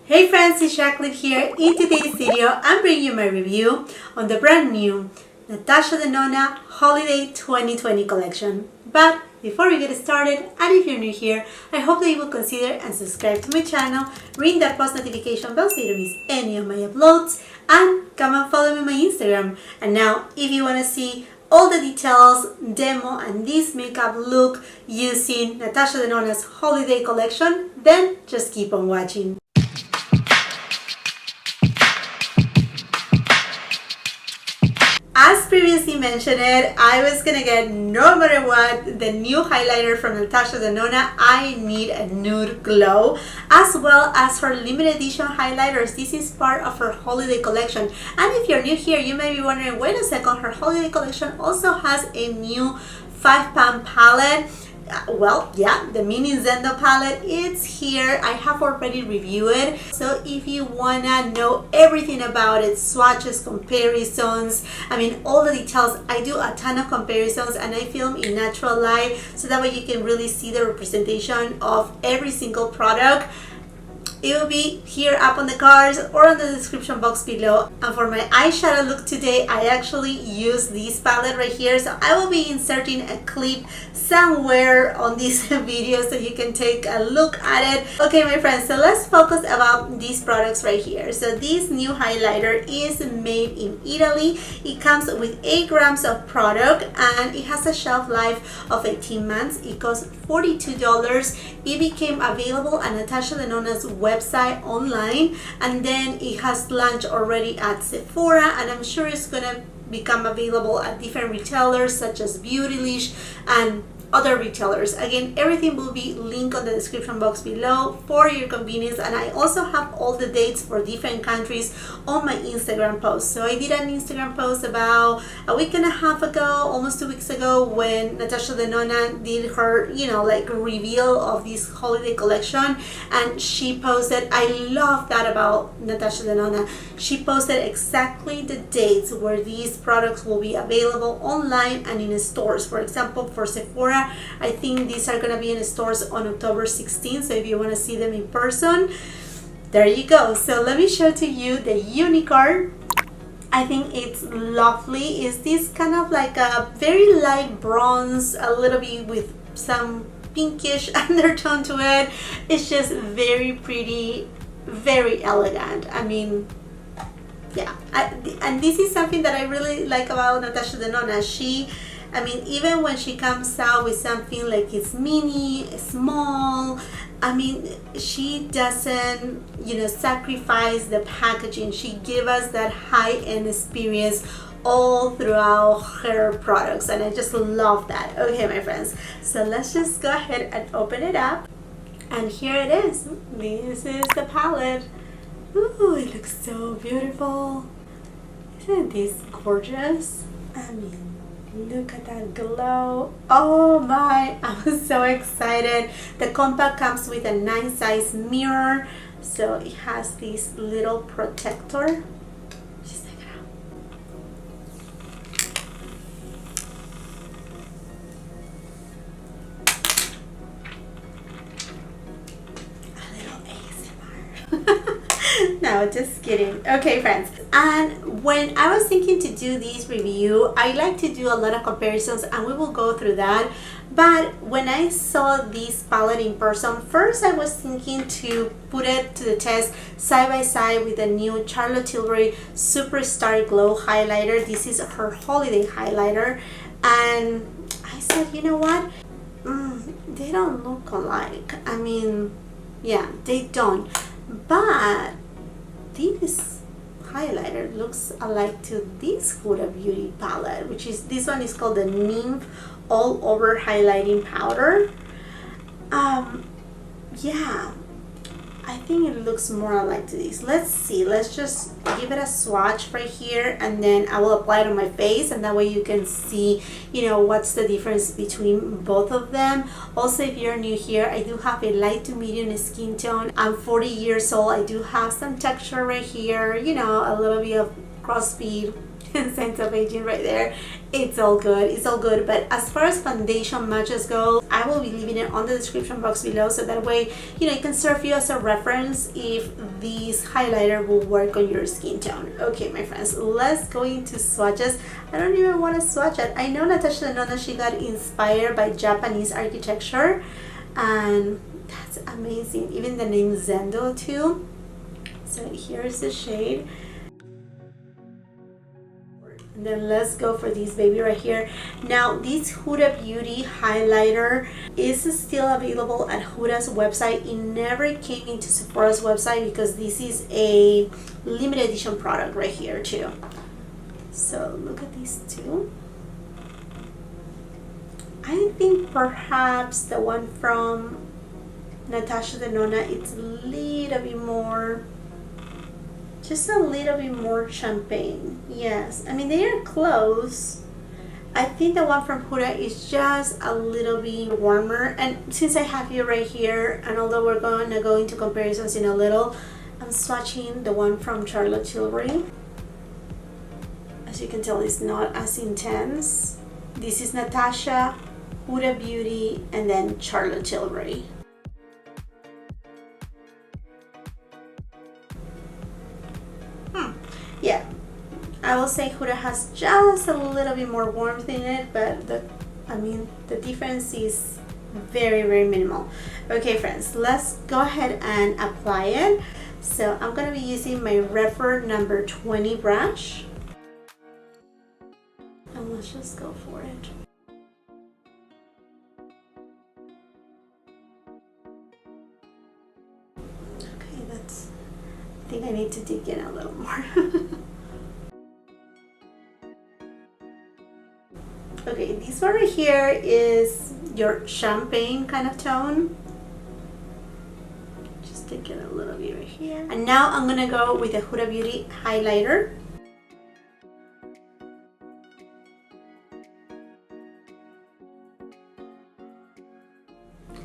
Hey friends, it's Jackeline here. In today's video, I'm bringing you my review on the brand new Natasha Denona Holiday 2020 collection. But before we get started, and if you're new here, I hope that you will consider and subscribe to my channel, ring that post notification bell so you don't miss any of my uploads, and come and follow me on my Instagram. And now, if you want to see all the details, demo, and this makeup look using Natasha Denona's holiday collection, then just keep on watching. As previously mentioned, I was gonna get, no matter what, the new highlighter from Natasha Denona I Need a Nude Glow, as well as her limited edition highlighters. This is part of her holiday collection. And if you're new here, you may be wondering, wait a second, her holiday collection also has a new 5-pan palette. Well, yeah, the mini Zendo palette, it's here. I have already reviewed it, so if you wanna know everything about it, swatches, comparisons, I mean all the details, I do a ton of comparisons and I film in natural light so that way you can really see the representation of every single product. It will be here up on the cards or on the description box below. And for my eyeshadow look today, I actually use this palette right here, so I will be inserting a clip somewhere on this video so you can take a look at it. Okay, my friends, so let's focus about these products right here. So this new highlighter is made in Italy. It comes with 8 grams of product and it has a shelf life of 18 months. It costs $42. It became available at Natasha Denona's website online, and then it has launched already at Sephora, and I'm sure it's gonna become available at different retailers such as Beautylish and other retailers. Again, everything will be linked on the description box below for your convenience, and I also have all the dates for different countries on my Instagram post. So I did an Instagram post about a week and a half ago, almost 2 weeks ago, when Natasha Denona did her, like reveal of this holiday collection, and she posted, I love that about Natasha Denona, she posted exactly the dates where these products will be available online and in stores. For example, for Sephora, I think these are going to be in stores on October 16th, so if you want to see them in person, there you go. So let me show to you the unicorn. I think it's lovely. It's this kind of like a very light bronze, a little bit with some pinkish undertone to it. It's just very pretty, very elegant. I mean, yeah, and this is something that I really like about Natasha Denona. I mean, even when she comes out with something like it's mini, small, I mean, she doesn't, sacrifice the packaging. She gives us that high-end experience all throughout her products, and I just love that. Okay, my friends, so let's just go ahead and open it up, and here it is. This is the palette. Ooh, it looks so beautiful. Isn't this gorgeous? I mean, look at that glow. Oh my, I'm so excited. The compact comes with a nice size mirror, so it has this little protector. Just check it out. A little ASMR. No, just kidding. Okay, friends, and when I was thinking to do this review, I like to do a lot of comparisons, and we will go through that. But when I saw this palette in person, first I was thinking to put it to the test side by side with the new Charlotte Tilbury Superstar Glow highlighter. This is her holiday highlighter, and I said, you know what, they don't look alike. I mean, yeah, they don't, but this highlighter looks alike to this Huda Beauty palette, which is, this one is called the Nymph All Over Highlighting Powder. Yeah, I think it looks more alike to this. Let's see, let's just give it a swatch right here, and then I will apply it on my face, and that way you can see, what's the difference between both of them. Also, if you're new here, I do have a light to medium skin tone. I'm 40 years old. I do have some texture right here, a little bit of crossfeed sense of aging right there, It's all good, it's all good. But as far as foundation matches go, I will be leaving it on the description box below, so that way, you know, it can serve you as a reference if this highlighter will work on your skin tone. Okay, my friends, let's go into swatches. I don't even want to swatch it. I know Natasha Denona, she got inspired by Japanese architecture, and that's amazing. Even the name Zendo too. So here's the shade. And then let's go for this baby right here. Now this Huda Beauty highlighter is still available at Huda's website. It never came into Sephora's website because this is a limited edition product right here too. So look at these two. I think perhaps the one from Natasha Denona, it's a little bit more, just a little bit more champagne. Yes, I mean, they are close. I think the one from Huda is just a little bit warmer. And since I have you right here, and although we're going to go into comparisons in a little, I'm swatching the one from Charlotte Tilbury. As you can tell, it's not as intense. This is Natasha, Huda Beauty, and then Charlotte Tilbury. Yeah, I will say Huda has just a little bit more warmth in it, but the difference is very, very minimal. Okay, friends, let's go ahead and apply it. So I'm going to be using my Redford number 20 brush. And let's just go for it. Okay, I think I need to dig in a little more. Okay, this one right here is your champagne kind of tone. Just take it a little bit right here. And now I'm gonna go with the Huda Beauty highlighter.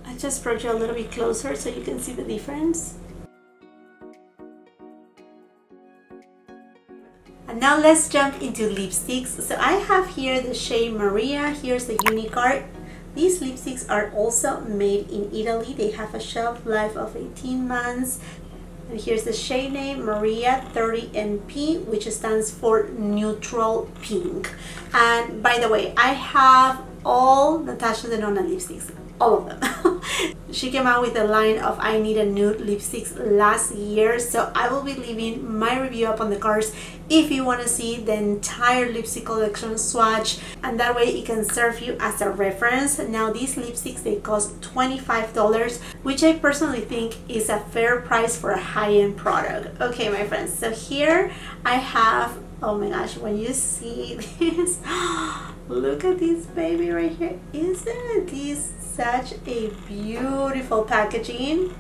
I just brought you a little bit closer so you can see the difference. And now let's jump into lipsticks. So I have here the shade Maria. Here's the Unicard. These lipsticks are also made in Italy. They have a shelf life of 18 months. And here's the shade name Maria 30NP, which stands for neutral pink. And by the way, I have all Natasha Denona lipsticks, all of them. She came out with a line of I Need a Nude lipsticks last year, so I will be leaving my review up on the cards if you want to see the entire lipstick collection swatch, and that way it can serve you as a reference. Now these lipsticks, they cost $25, which I personally think is a fair price for a high-end product. Okay, my friends, so here I have, oh my gosh, when you see this, look at this baby right here. Isn't this such a beautiful packaging?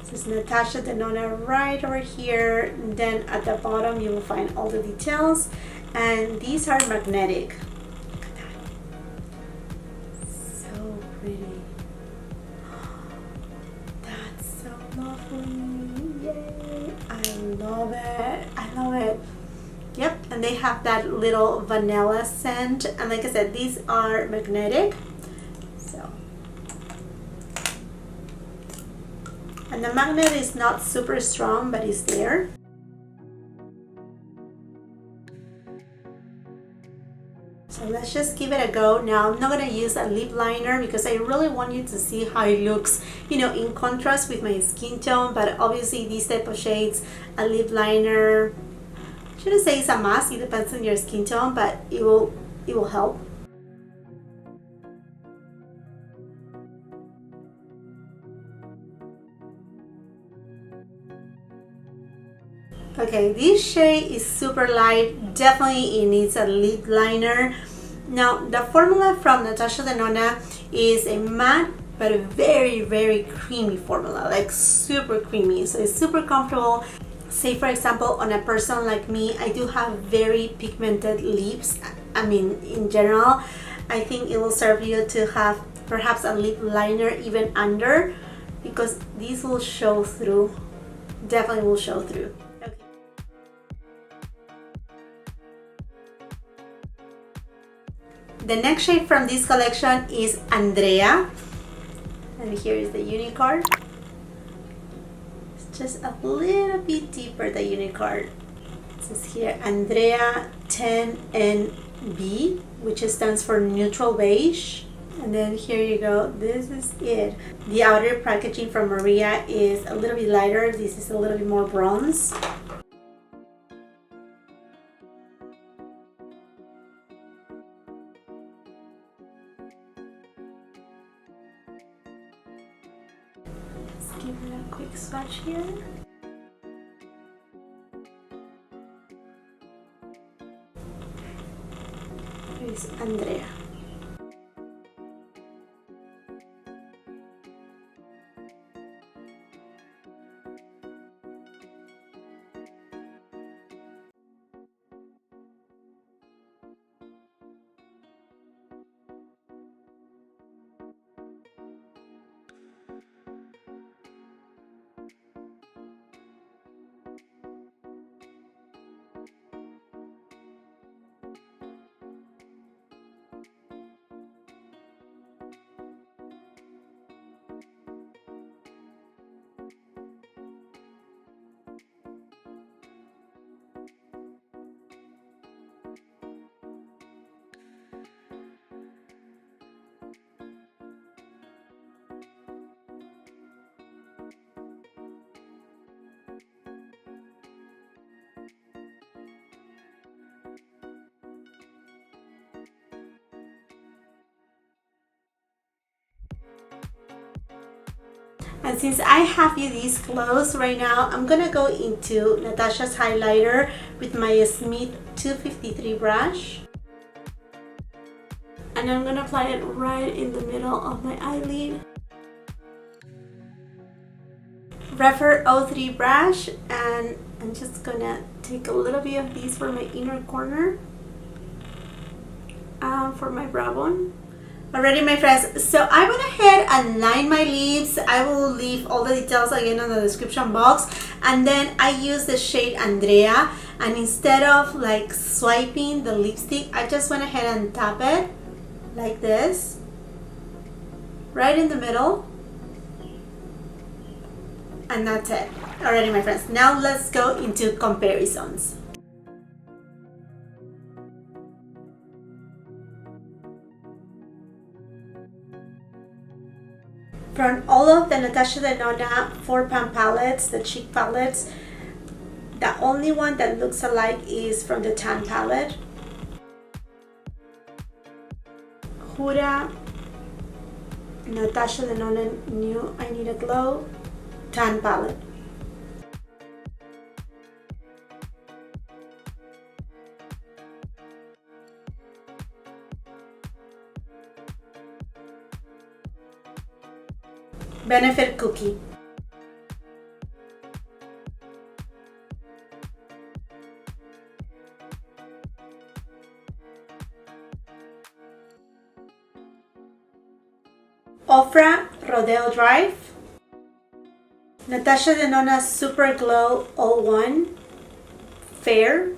This is Natasha Denona right over here. And then at the bottom you will find all the details, and these are magnetic. Look at that. So pretty. That's so lovely. Yay. I love it. I love it. Yep, and they have that little vanilla scent, and like I said, these are magnetic. So, and the magnet is not super strong, but it's there. So let's just give it a go. Now I'm not gonna use a lip liner because I really want you to see how it looks, you know, in contrast with my skin tone. But obviously these type of shades, a lip liner, I shouldn't say it's a must, it depends on your skin tone, but it will help. Okay, this shade is super light, definitely it needs a lip liner. Now the formula from Natasha Denona is a matte but a very, very creamy formula, like super creamy, so it's super comfortable. Say for example, on a person like me, I do have very pigmented lips. I mean, in general, I think it will serve you to have perhaps a lip liner even under, because these will show through, definitely will show through. Okay. The next shade from this collection is Andrea. And here is the Unicard. It's just a little bit deeper, the Unicard. It says here Andrea 10NB, which stands for neutral beige. And then here you go, this is it. The outer packaging from Maria is a little bit lighter. This is a little bit more bronze. Let's give it a quick swatch here. Here's Andrea. And since I have you this close right now, I'm gonna go into Natasha's highlighter with my Smith 253 brush. And I'm gonna apply it right in the middle of my eyelid. Refer 03 brush, and I'm just gonna take a little bit of this for my inner corner, for my brow bone. Alrighty, my friends, so I went ahead and lined my lips. I will leave all the details again in the description box. And then I used the shade Andrea, and instead of like swiping the lipstick, I just went ahead and tap it like this, right in the middle. And that's it. Alrighty, my friends, now let's go into comparisons. From all of the Natasha Denona 4-pan palettes, the cheek palettes, the only one that looks alike is from the tan palette. Huda, Natasha Denona Nude I Need a Glow, tan palette. Benefit Cookie. Ofra Rodeo Drive. Natasha Denona Super Glow 01 Fair.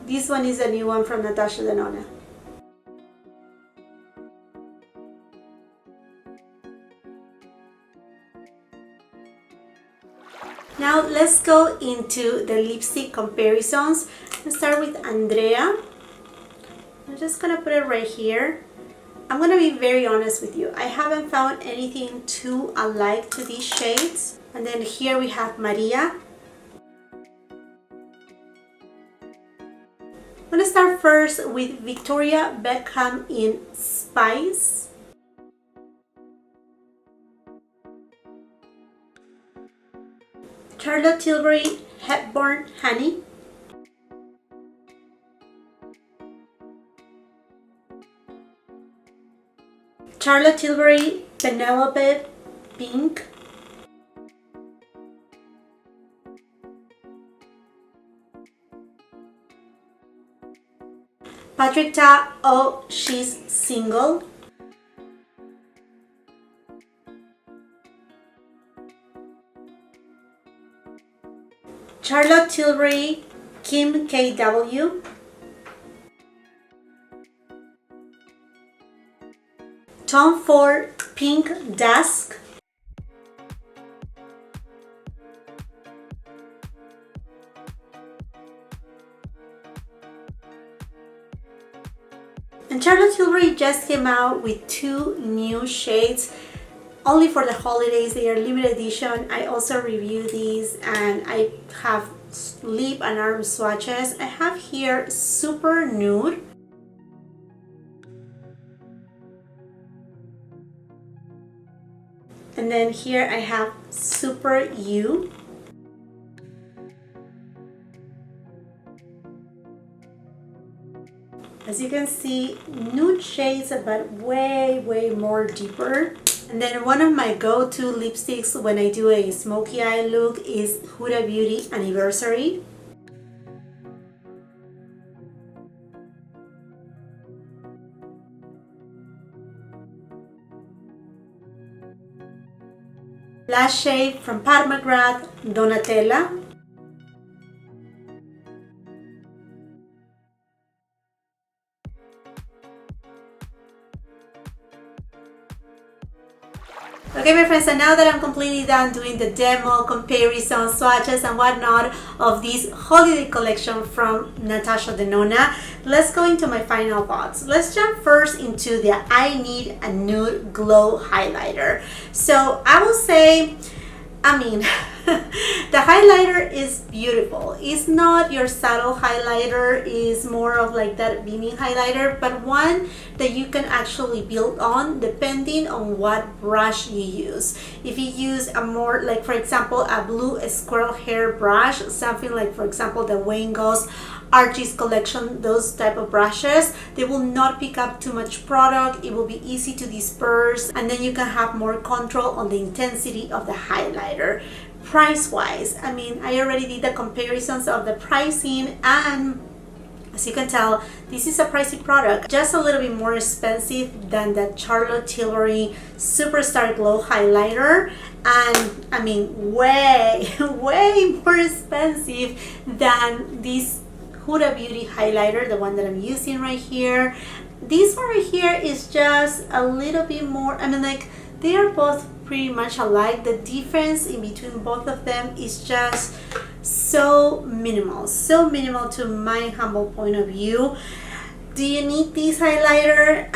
This one is a new one from Natasha Denona. Now let's go into the lipstick comparisons. Let's start with Andrea. I'm just gonna put it right here. I'm gonna be very honest with you. I haven't found anything too alike to these shades. And then here we have Maria. I'm gonna start first with Victoria Beckham in Spice. Charlotte Tilbury Hepburn Honey. Charlotte Tilbury Penelope Pink. Patrick Ta Oh She's Single. Charlotte Tilbury Kim KW, Tom Ford Pink Dusk, and Charlotte Tilbury just came out with 2 new shades only for the holidays. They are limited edition. I also review these, and I have lip and arm swatches. I have here Super Nude, and then here I have Super You. As you can see, nude shades, but way more deeper. And then one of my go-to lipsticks when I do a smoky eye look is Huda Beauty Anniversary. Last shade from Pat McGrath, Donatella. Okay, my friends, so now that I'm completely done doing the demo, comparison, swatches, and whatnot of this holiday collection from Natasha Denona, let's go into my final thoughts. Let's jump first into the I Need a Nude Glow highlighter. So I will say, the highlighter is beautiful. It's not your subtle highlighter, it's more of like that beaming highlighter, but one that you can actually build on depending on what brush you use. If you use a more, like for example, a blue squirrel hair brush, something like for example the Wayne Goss Archie's collection, those type of brushes, they will not pick up too much product. It will be easy to disperse, and then you can have more control on the intensity of the highlighter. Price wise, I already did the comparisons of the pricing, and as you can tell, this is a pricey product, just a little bit more expensive than the Charlotte Tilbury Superstar Glow highlighter, and way more expensive than this Huda Beauty highlighter, the one that I'm using right here. This one right here is just a little bit more, they are both pretty much alike. The difference in between both of them is just so minimal to my humble point of view. Do you need this highlighter?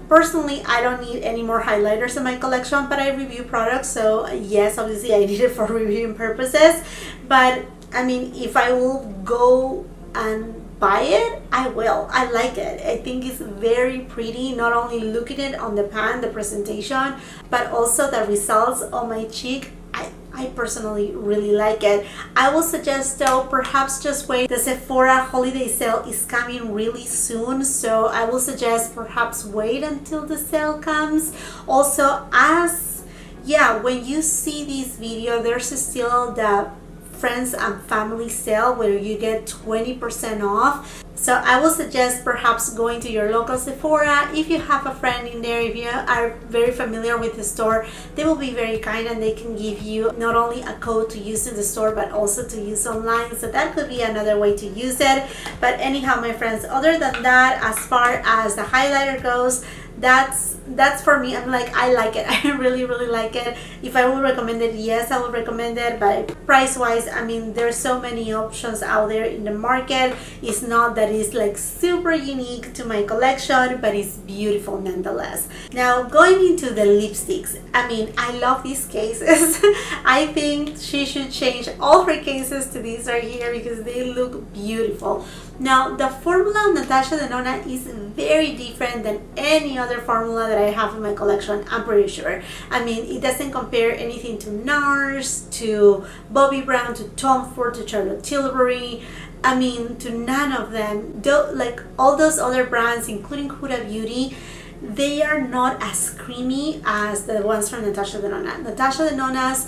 Personally, I don't need any more highlighters in my collection, but I review products, so yes, obviously I need it for reviewing purposes. But if I will go and buy it, I will. I like it. I think it's very pretty, not only looking at it on the pan, the presentation, but also the results on my cheek. I personally really like it. I will suggest though, perhaps just wait. The Sephora holiday sale is coming really soon, so I will suggest perhaps wait until the sale comes. Also, when you see this video, there's still the friends and family sale where you get 20% off. So I will suggest perhaps going to your local Sephora. If you have a friend in there, if you are very familiar with the store, they will be very kind and they can give you not only a code to use in the store but also to use online. So that could be another way to use it. But anyhow, my friends, other than that, as far as the highlighter goes, that's for me. I like it. I really like it. If I would recommend it, yes, I would recommend it. But price wise, there's so many options out there in the market. It's not that it's like super unique to my collection, but it's beautiful nonetheless. Now going into the lipsticks, I love these cases. I think she should change all her cases to these right here because they look beautiful. Now the formula of Natasha Denona is very different than any other formula that I have in my collection, I'm pretty sure. It doesn't compare anything to NARS, to Bobbi Brown, to Tom Ford, to Charlotte Tilbury. To none of them. Like all those other brands, including Huda Beauty, they are not as creamy as the ones from Natasha Denona. Natasha Denona's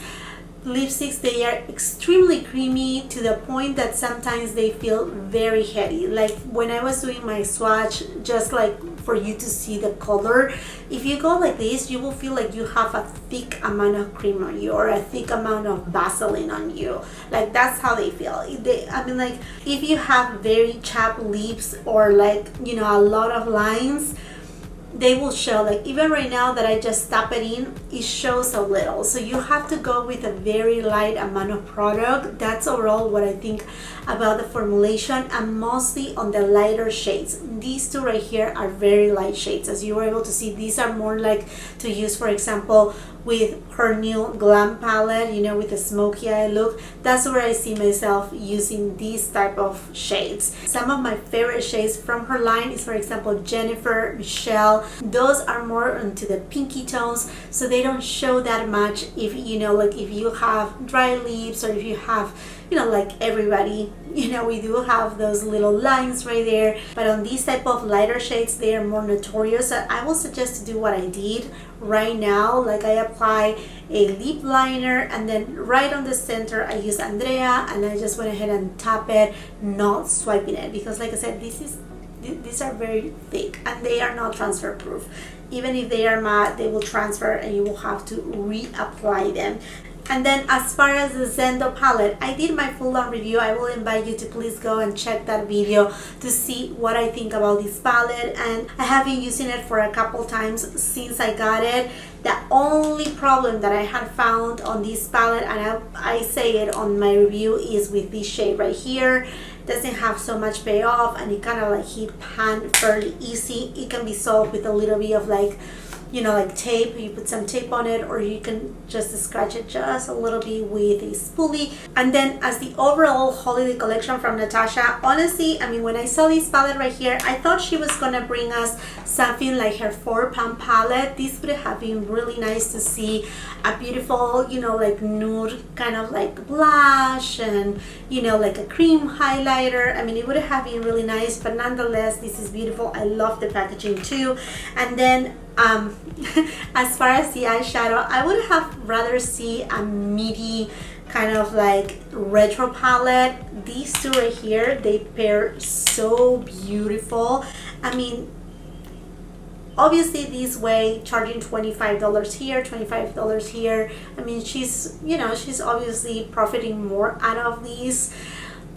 lipsticks, they are extremely creamy to the point that sometimes they feel very heavy. Like when I was doing my swatch just like for you to see the color. If you go like this, you will feel like you have a thick amount of cream on you or a thick amount of Vaseline on you. Like that's how they feel. I mean, like if you have very chapped lips or like, you know, a lot of lines, they will show. Like even right now that I just tap it in, it shows a little. So you have to go with a very light amount of product. That's overall what I think about the formulation, and mostly on the lighter shades. These two right here are very light shades. As you were able to see, these are more like to use, for example, with her new glam palette, you know, with the smoky eye look. That's where I see myself using these type of shades. Some of my favorite shades from her line is, for example, Jennifer, Michelle. Those are more into the pinky tones, so they don't show that much if, you know, like if you have dry lips or if you have, you know, like everybody, you know, we do have those little lines right there. But on these type of lighter shades, they are more notorious. So I will suggest to do what I did right now. Like I apply a lip liner, and then right on the center I use Andrea, and I just went ahead and tap it, not swiping it, because like I said, these are very thick and they are not transfer proof. Even if they are matte, they will transfer and you will have to reapply them. And then as far as the Zendo palette, I did my full-on review. I will invite you to please go and check that video to see what I think about this palette. And I have been using it for a couple times since I got it. The only problem that I had found on this palette, and I say it on my review, is with this shade right here. Doesn't have so much payoff, and it kind of like hit pan fairly easy. It can be solved with a little bit of like, you know, like tape. You put some tape on it, or you can just scratch it just a little bit with a spoolie. And then as the overall holiday collection from Natasha, honestly, I mean, when I saw this palette right here, I thought she was gonna bring us something like her 4-pound palette. This would have been really nice to see a beautiful, you know, like nude kind of like blush, and, you know, like a cream highlighter. I mean, it would have been really nice, but nonetheless, this is beautiful. I love the packaging too. And then as far as the eyeshadow, I would have rather see a midi kind of like retro palette. These two right here, they pair so beautiful. I mean, obviously this way, charging $25 here, $25 here. I mean, she's, you know, she's obviously profiting more out of these.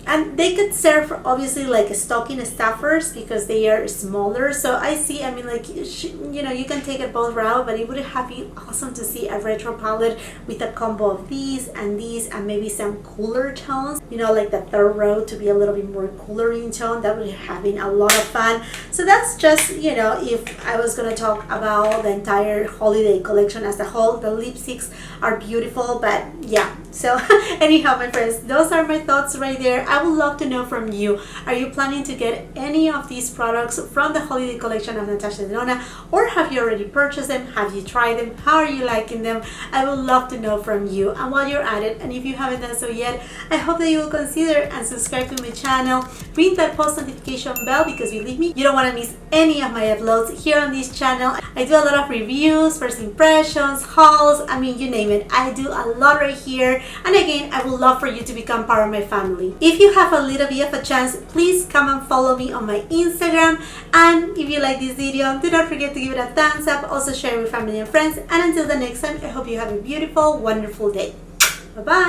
And they could serve obviously like stocking stuffers because they are smaller. So I see, I mean, like, you know, you can take it both route, but it would have been awesome to see a retro palette with a combo of these and maybe some cooler tones, you know, like the third row to be a little bit more cooler in tone. That would have been a lot of fun. So that's just, you know, if I was going to talk about the entire holiday collection as a whole. The lipsticks are beautiful, but yeah. So anyhow, my friends, those are my thoughts right there. I would love to know from you. Are you planning to get any of these products from the holiday collection of Natasha Denona, or have you already purchased them? Have you tried them? How are you liking them? I would love to know from you. And while you're at it, and if you haven't done so yet, I hope that you will consider and subscribe to my channel. Ring that post notification bell, because believe me, you don't want to miss any of my uploads here on this channel. I do a lot of reviews, first impressions, hauls, I mean, you name it. I do a lot right here. And again, I would love for you to become part of my family. If you have a little bit of a chance, please come and follow me on my Instagram. And if you like this video, do not forget to give it a thumbs up. Also share with family and friends. And until the next time, I hope you have a beautiful, wonderful day. Bye-bye.